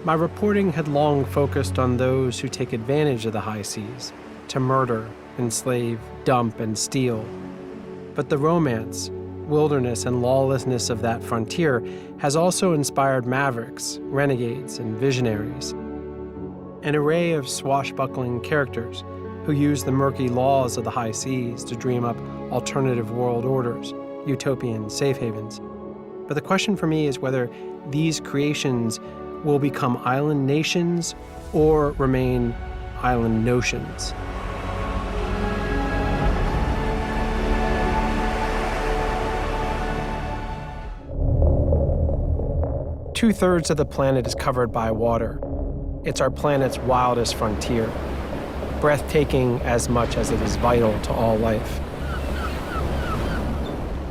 My reporting had long focused on those who take advantage of the high seas to murder, enslave, dump, and steal. But the romance, wilderness, and lawlessness of that frontier has also inspired mavericks, renegades, and visionaries. An array of swashbuckling characters who use the murky laws of the high seas to dream up alternative world orders, utopian safe havens. But the question for me is whether these creations will become island nations or remain island notions. Two-thirds of the planet is covered by water. It's our planet's wildest frontier, breathtaking as much as it is vital to all life.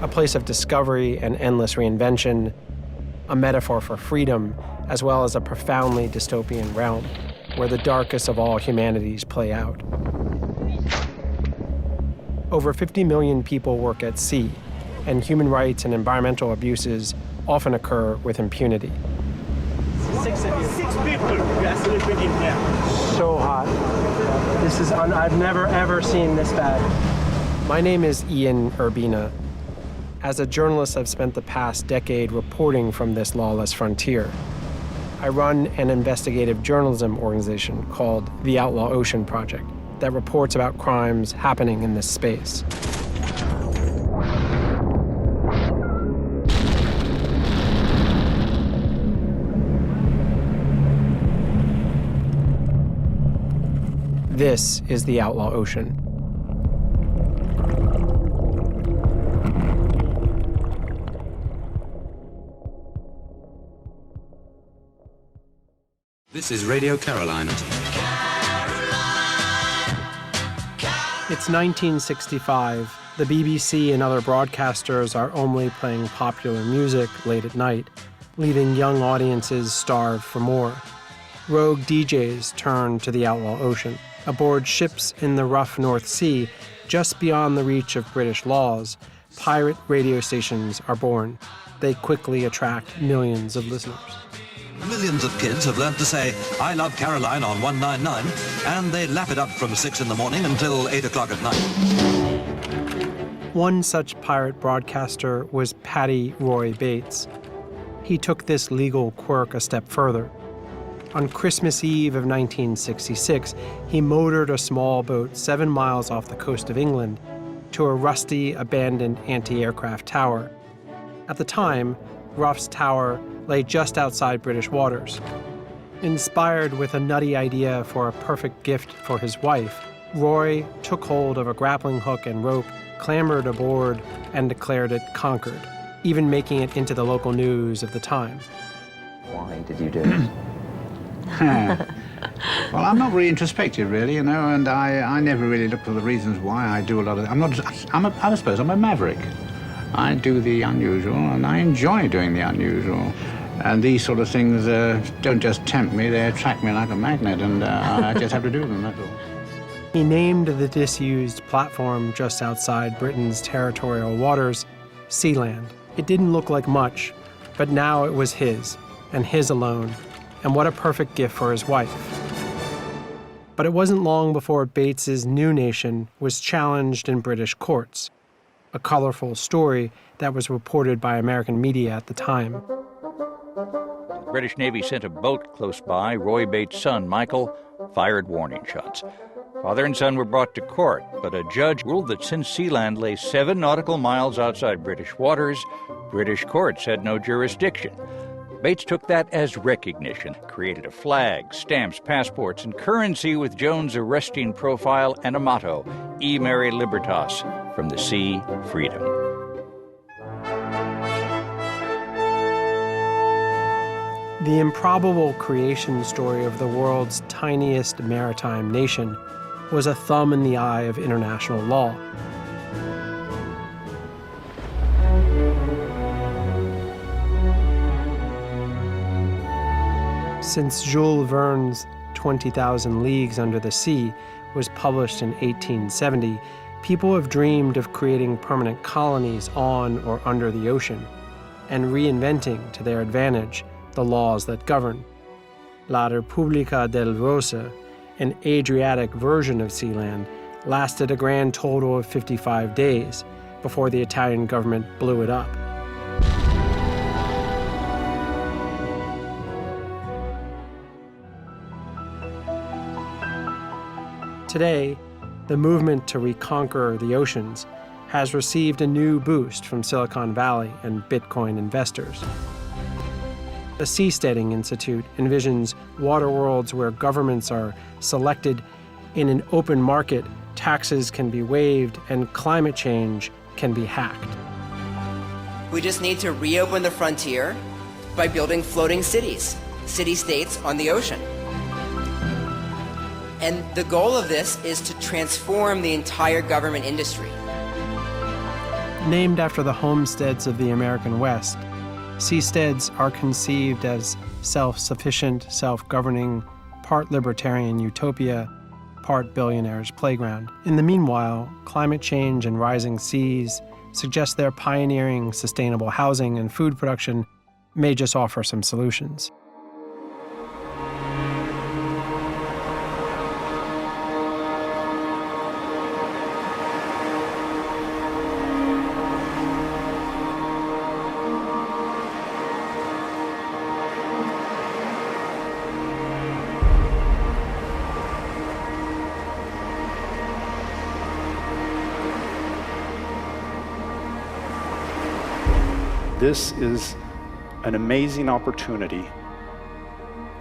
A place of discovery and endless reinvention, a metaphor for freedom, as well as a profoundly dystopian realm where the darkest of all humanities play out. Over 50 million people work at sea, and human rights and environmental abuses often occur with impunity. 6 of you. 6 people. We are sleeping in here. So hot. This is, I've never ever seen this bad. My name is Ian Urbina. As a journalist, I've spent the past decade reporting from this lawless frontier. I run an investigative journalism organization called the Outlaw Ocean Project that reports about crimes happening in this space. This is the Outlaw Ocean. This is Radio Carolina. It's 1965. The BBC and other broadcasters are only playing popular music late at night, leaving young audiences starved for more. Rogue DJs turn to the Outlaw Ocean. Aboard ships in the rough North Sea, just beyond the reach of British laws, pirate radio stations are born. They quickly attract millions of listeners. Millions of kids have learned to say, "I love Caroline" on 199, and they lap it up from 6 in the morning until 8 o'clock at night. One such pirate broadcaster was Paddy Roy Bates. He took this legal quirk a step further. On Christmas Eve of 1966, he motored a small boat 7 miles off the coast of England to a rusty, abandoned anti-aircraft tower. At the time, Ruff's Tower lay just outside British waters. Inspired with a nutty idea for a perfect gift for his wife, Roy took hold of a grappling hook and rope, clambered aboard, and declared it conquered, even making it into the local news of the time. Why did you do it? Well, I'm not really introspective, really, you know, and I never really look for the reasons why I do a lot of it. I suppose I'm a maverick. I do the unusual, and I enjoy doing the unusual. And these sort of things don't just tempt me, they attract me like a magnet, and I just have to do them, that's all. He named the disused platform just outside Britain's territorial waters Sealand. It didn't look like much, but now it was his, and his alone. And what a perfect gift for his wife. But it wasn't long before Bates's new nation was challenged in British courts, a colorful story that was reported by American media at the time. The British Navy sent a boat close by. Roy Bates' son, Michael, fired warning shots. Father and son were brought to court, but a judge ruled that since Sealand lay 7 nautical miles outside British waters, British courts had no jurisdiction. Bates took that as recognition, created a flag, stamps, passports, and currency with Jones' arresting profile and a motto, E Mare Libertas, from the sea, freedom. The improbable creation story of the world's tiniest maritime nation was a thumb in the eye of international law. Since Jules Verne's 20,000 Leagues Under the Sea was published in 1870, people have dreamed of creating permanent colonies on or under the ocean and reinventing to their advantage the laws that govern. La Repubblica del Rosa, an Adriatic version of Sealand, lasted a grand total of 55 days before the Italian government blew it up. Today, the movement to reconquer the oceans has received a new boost from Silicon Valley and Bitcoin investors. The Seasteading Institute envisions water worlds where governments are selected in an open market, taxes can be waived, and climate change can be hacked. We just need to reopen the frontier by building floating cities, city-states on the ocean. And the goal of this is to transform the entire government industry. Named after the homesteads of the American West, seasteads are conceived as self-sufficient, self-governing, part libertarian utopia, part billionaire's playground. In the meanwhile, climate change and rising seas suggest their pioneering sustainable housing and food production may just offer some solutions. This is an amazing opportunity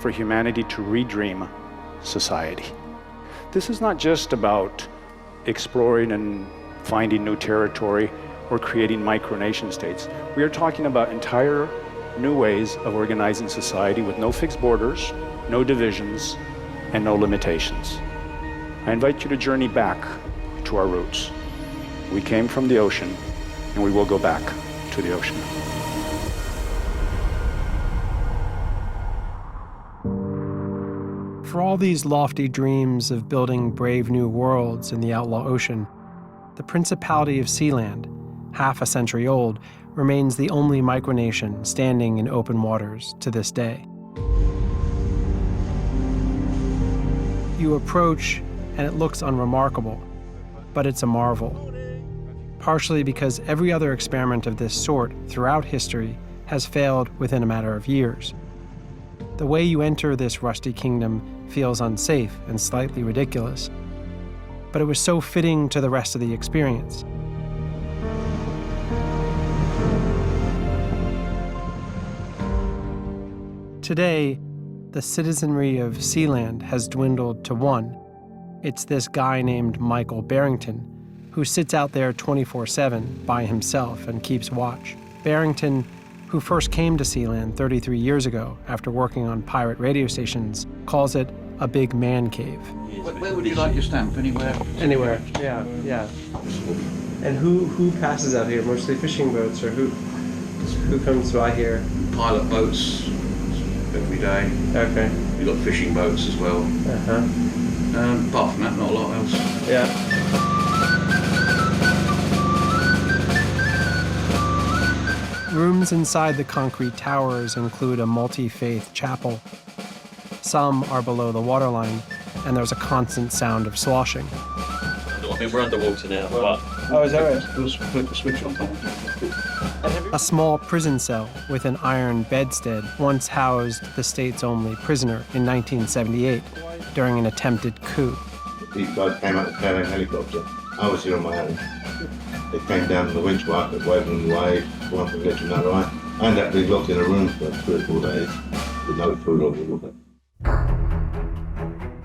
for humanity to redream society. This is not just about exploring and finding new territory or creating micronation states. We are talking about entire new ways of organizing society with no fixed borders, no divisions, and no limitations. I invite you to journey back to our roots. We came from the ocean, and we will go back to the ocean. For all these lofty dreams of building brave new worlds in the outlaw ocean, the Principality of Sealand, half a century old, remains the only micronation standing in open waters to this day. You approach, and it looks unremarkable, but it's a marvel. Partially because every other experiment of this sort throughout history has failed within a matter of years. The way you enter this rusty kingdom feels unsafe and slightly ridiculous, but it was so fitting to the rest of the experience. Today, the citizenry of Sealand has dwindled to one. It's this guy named Michael Barrington, who sits out there 24/7 by himself and keeps watch. Barrington, who first came to Sealand 33 years ago after working on pirate radio stations, calls it a big man cave. Where would you like your stamp? Anywhere? Anywhere, yeah. And who passes out here? Mostly fishing boats, or who comes by here? Pilot boats every day. Okay. We've got fishing boats as well. Apart from that, not a lot else. Yeah. Rooms inside the concrete towers include a multi-faith chapel. Some are below the waterline, and there's a constant sound of sloshing. I mean, we're underwater now, but... Oh, is that right? Just flip the switch on. A small prison cell with an iron bedstead once housed the state's only prisoner in 1978 during an attempted coup. These guys came out of the helicopter. I was here on my own. They came down the winch market, waving away, one from left to another. I ended up being locked in a room for 3 or 4 days with no food or water.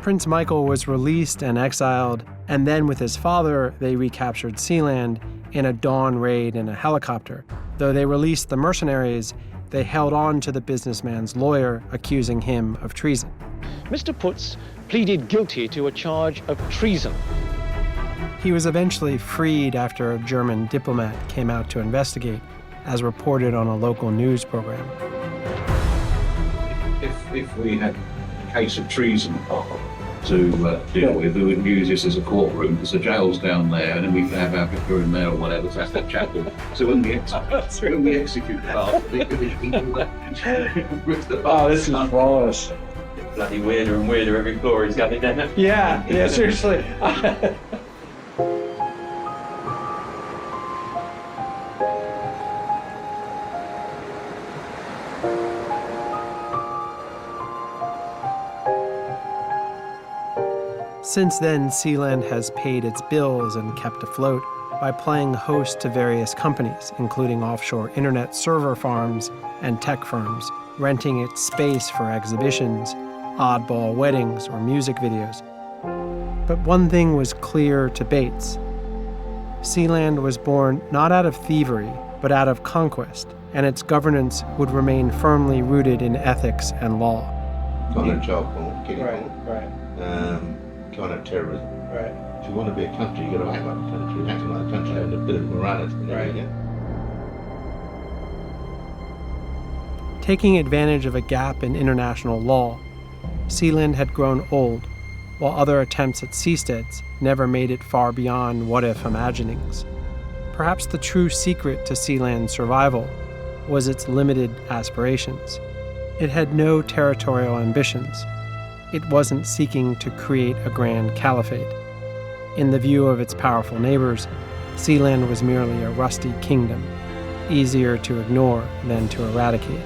Prince Michael was released and exiled, and then with his father, they recaptured Sealand in a dawn raid in a helicopter. Though they released the mercenaries, they held on to the businessman's lawyer, accusing him of treason. Mr. Putz pleaded guilty to a charge of treason. He was eventually freed after a German diplomat came out to investigate, as reported on a local news program. If we had a case of treason to deal with, we would use this as a courtroom, because the jail's down there, and then we could have our vicar in there or whatever, so that's the chapel. So when we execute the part, we could do that. Oh, this is flawless. bloody weirder and weirder every floor he's coming down. Yeah, seriously. Since then, Sealand has paid its bills and kept afloat by playing host to various companies, including offshore internet server farms and tech firms, renting its space for exhibitions, oddball weddings, or music videos. But one thing was clear to Bates. Sealand was born not out of thievery, but out of conquest, and its governance would remain firmly rooted in ethics and law. Kind of child porn, kiddie Right. kind of terrorism. Right. If you want to be a country, you've got to act like a country. Acting like a country having a bit of morality. Right. Yeah? Taking advantage of a gap in international law, Sealand had grown old, while other attempts at seasteads never made it far beyond what-if imaginings. Perhaps the true secret to Sealand's survival was its limited aspirations. It had no territorial ambitions. It wasn't seeking to create a grand caliphate. In the view of its powerful neighbors, Sealand was merely a rusty kingdom, easier to ignore than to eradicate.